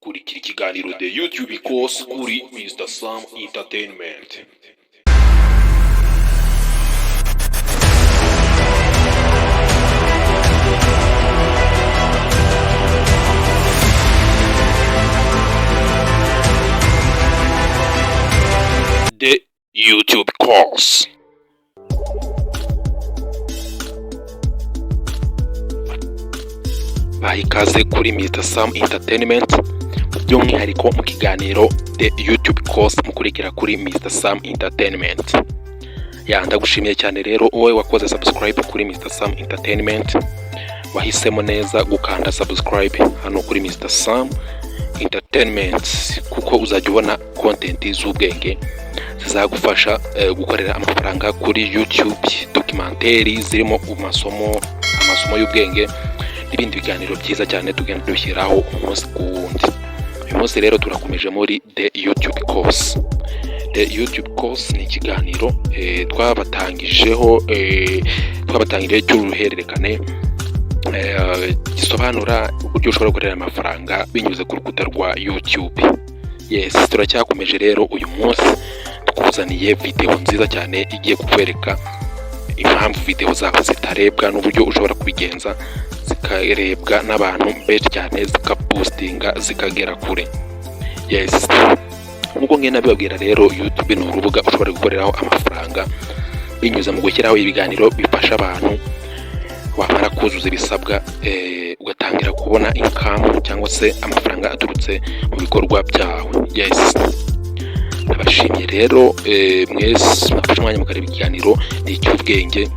kurikira ikiganiro The YouTube course kuri Mr. Sam Entertainment. The YouTube course. Ikaze kuri Mr. Sam Entertainment, by'umwihariko mu kiganiro The YouTube course mukurikira kuri Mr. Sam Entertainment. Ndagushimiye cyane rero wowe wakoze subscribe kuri Mr. Sam Entertainment, wahisemo neza gukanda subscribe hano kuri Mr. Sam Entertainment, kuko uzajya ubona content z'ubwenge zizagufasha gukorera amafaranga kuri YouTube, documentary zirimo amasomo y'ubwenge n'ibindi biganiro byiza cyane tugenda dushyiraho umunsi ku wundi. Uyu munsi rero turakomeje muri The YouTube course. The YouTube course ni ikiganiro twabatangiriye cy'uruhererekane gisobanura uburyo ushobora gukorera amafaranga binyuze ku rukuta rwa YouTube. Yes, turacyakomeje rero uyu munsi tukuzaniye video nziza cyane igiye kukwereka impamvu video zawe zitarebwa n'uburyo ushobora kubigenza zikarebwa n'abantu benshi cyane, zikapostinga zikagera kure. Yes, nk'uko ngena nabibabwira rero, YouTube ni urubuga ushobora gukoreraho amafaranga binyuze mu gushyiraho ibiganiro bifasha abantu. Wamara kuzuza ibisabwa ugatangira kubona income cyangwa se amafaranga aturutse mu bikorwa byawe. Yes, nabashimiye rero mwese mwafashe umwanya mukareba ikiganiro n'icy'ubwenge.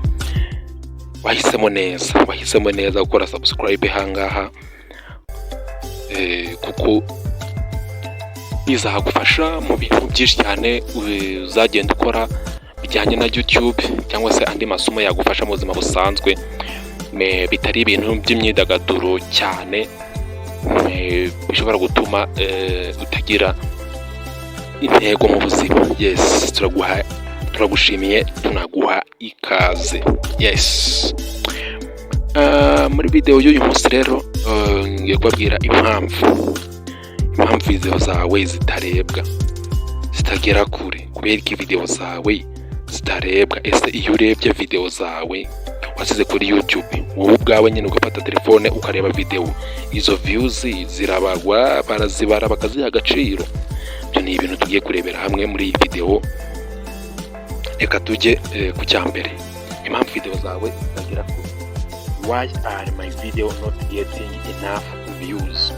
Wahisemo neza gukora subscribe hangaha, kuko bizagufasha mu bintu byinshi cyane uzagenda ukora bijyanye na YouTube cyangwa se andi masomo yagufasha mu buzima busanzwe, bitari ibintu by'imyidagaduro cyane bishobora gutuma utagira intego mu buzima. Yes, turagushimiye, tunaguha ikaze. Yes, muri video y'uyu munsi rero ngiye kubabwira impamvu video zawe zitarebwa, zitagera kure. Kubera ko video zawe zitarebwa, ese iyo urebye video zawe wasize kuri YouTube, wowe ubwawe nyine ugafata telefone ukareba video, izo views zirabarwa, barazibara bakaziha agaciro? Ibyo ni ibintu tugiye kurebera hamwe muri iyi video. Reka tujye ku cyambere, impamvu video zawe zitagera kure. Why are my video not getting enough views?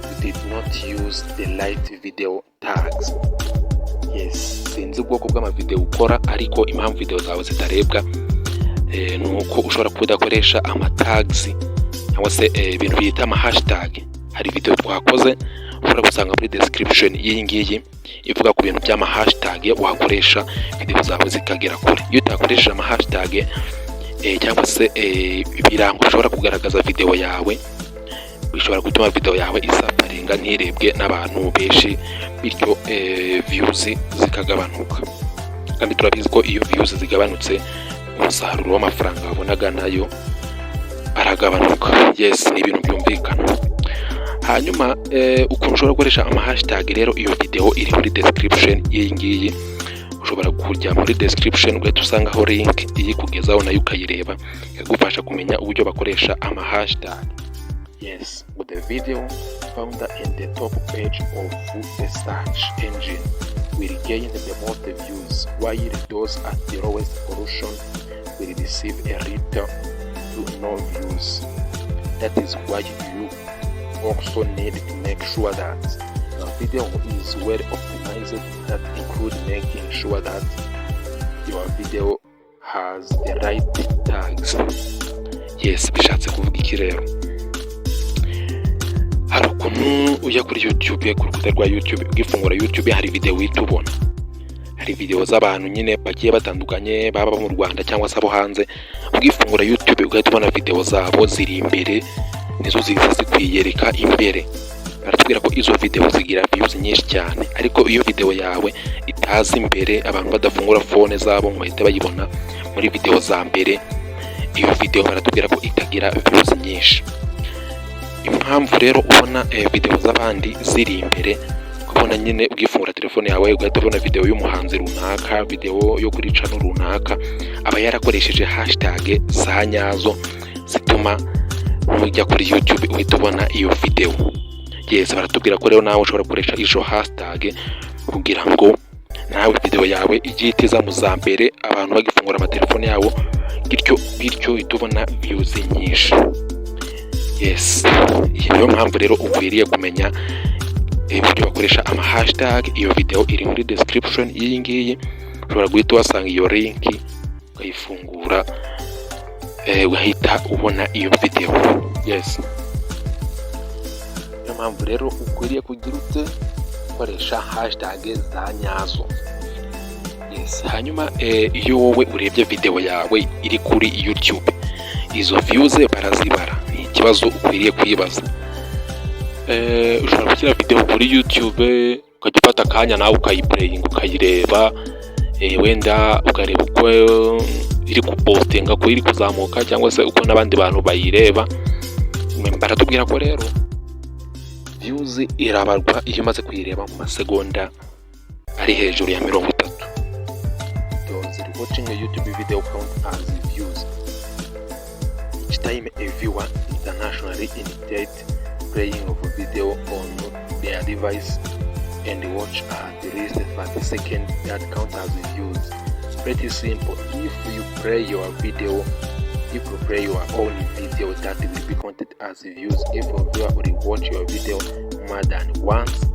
You did not use the right video tags. Yes, sinzi ubwoko bw'amavideo ukora, ariko impamvu video zawe zitarebwa nuko ushobora kudakoresha amatags cyangwa se ibintu bita hashtag. Hari video twakoze ushobora gusanga muri description y'iyi ngiyi ivuga ku bintu by'ama hashtag wakoresha video zawe zikagera kure. Iyo utakoresha ama hashtag cyangwa se ibirango ushobora kugaragaza video yawe, bishobora gutuma video yawe isafaringa ntirebwe n'abantu benshi, bityo views zikagabanuka. Kandi turabizi ko iyo views zigabanutse, umusaruro w'amafaranga wabonaga nayo aragabanuka. Yes, ni ibintu byumvikana. Hanyuma ukuntu ushobora gukoresha ama hashtag rero, iyo video iri muri description y'iyi ngiyi. Ushobora kujya muri description ugahita usangaho link iyi kugezaho nayo ukayireba, ikagufasha kumenya uburyo bakoresha ama hashtag. Yes, with the video found in the top page of the search engine will gain the most views, while those at the lowest position will receive a little to no views. That is why you also need to make sure that your video is well optimized. That includes making sure that your video has the right tags. Yes, bishatse kuvuga iki rero? Hari ukuntu ujya kuri YouTube, ku rukuta rwa YouTube, ugifungura YouTube hari video witubona. Hari video z'abantu nyine bagiye batandukanye, baba mu Rwanda cyangwa se abo hanze. Ugifungura YouTube ugahita ubona video zabo ziri imbere, nizo ziza zikwiyereka imbere. Baratubwira ko izo video zigira views nyinshi cyane, ariko iyo video yawe itazi imbere, abantu badafungura phone zabo ngo bahite bayibona muri video za mbere, iyo video baratubwira ko itagira views nyinshi. impamvu rero ubona video z'abandi ziri imbere, kubona nyine ugifungura telefone yawe ugahita ubona video y'umuhanzi runaka, video yo kuri channel runaka, aba yarakoresheje hashtag za nyazo zituma mujya kuri YouTube uhita ubona iyo video. Yes, baratubwira ko rero nawe ushobora gukoresha izo hashtag kugira ngo nawe video yawe igitiza mu za mbere abantu bagifungura amatelefone yabo, bityo itubona views nyinshi. Yes, iyo mpamvu rero ukwiriye kumenya uburyo bakoresha ama hashtag. Iyo video iri muri description iyi ngiyi, ushobora guhita wasanga iyo link ukayifungura ugahita ubona iyo video. Yes, iyo mpamvu rero ukwiriye kugira gukoresha hashtag za nyazo. Yes, hanyuma iyo wowe urebye video yawe iri kuri YouTube, izo views barazibara. Ni ikibazo ukwiriye kwibaza. Ushobora gushyira video kuri YouTube ukajya ufata akanya nawe ukayiplaying ukayireba, wenda ukareba uko iri kupostinga, ko iri kuzamuka cyangwa se uko n'abandi bantu bayireba. Baratubwira ko rero views irabarwa iyo umaze kuyireba mu masegonda ari hejuru ya 30. Those watching a YouTube video count as views. Each time a viewer internationally initiates playing of a video on their device and watch at least 30 seconds, that counts as views. Pretty simple. If you play your own video, that will be counted as views. If a viewer will watch your video more than once,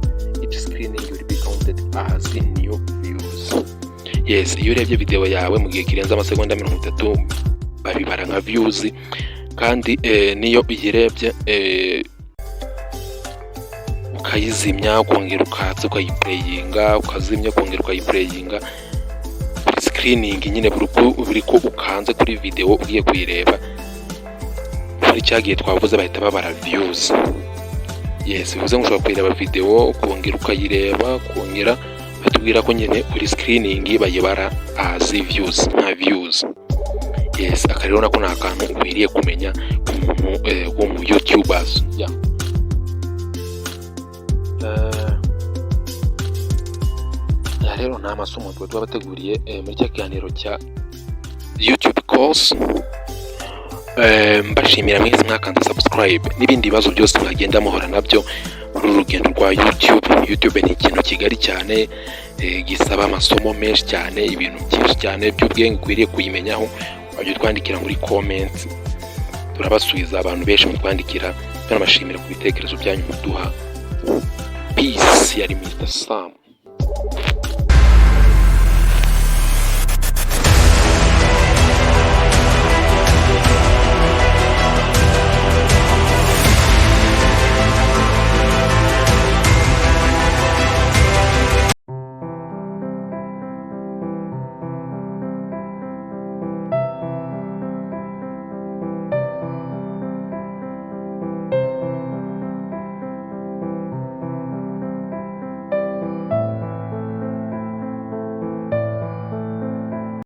each screening will be counted as new views. Yes, iyo urebye video yawe mu gihe kirenze amasegonda 30 babibara nka views, kandi niyo uyirebye ukayizimya ukongera ukatse ukayiplayinga, ukazimya ukongera ukayiplayinga, screening nyine buri ko ukanze kuri video ugiye kuyireba, muri cyagiye twavuze bahita babara views. Yes, bivuze ngo ushobora kuyireba video ukongera ukayireba, ukongera batubwira ko nyine kuri screening bayibara as views nka views. Yes, akarero nako ni akantu ukwiriye kumenya ku mu YouTubers. Yeah. Rero nta masomo tuba bateguriye muri cya kiganiro cya YouTube course. Mbashimira mwese mwakanze subscribe, n'ibindi bibazo byose mwagenda muhora nabyo muri urugendo rwa YouTube. YouTube ni ikintu kigari cyane, gisaba amasomo menshi cyane, ibintu byinshi cyane by'ubwenge ukwiriye kuyimenyaho. Wajya twandikira muri comments, turabasubiza abantu benshi mutwandikira. Tunabashimira ku bitekerezo byanyu muduha. Peace. Yari Mr. Sam.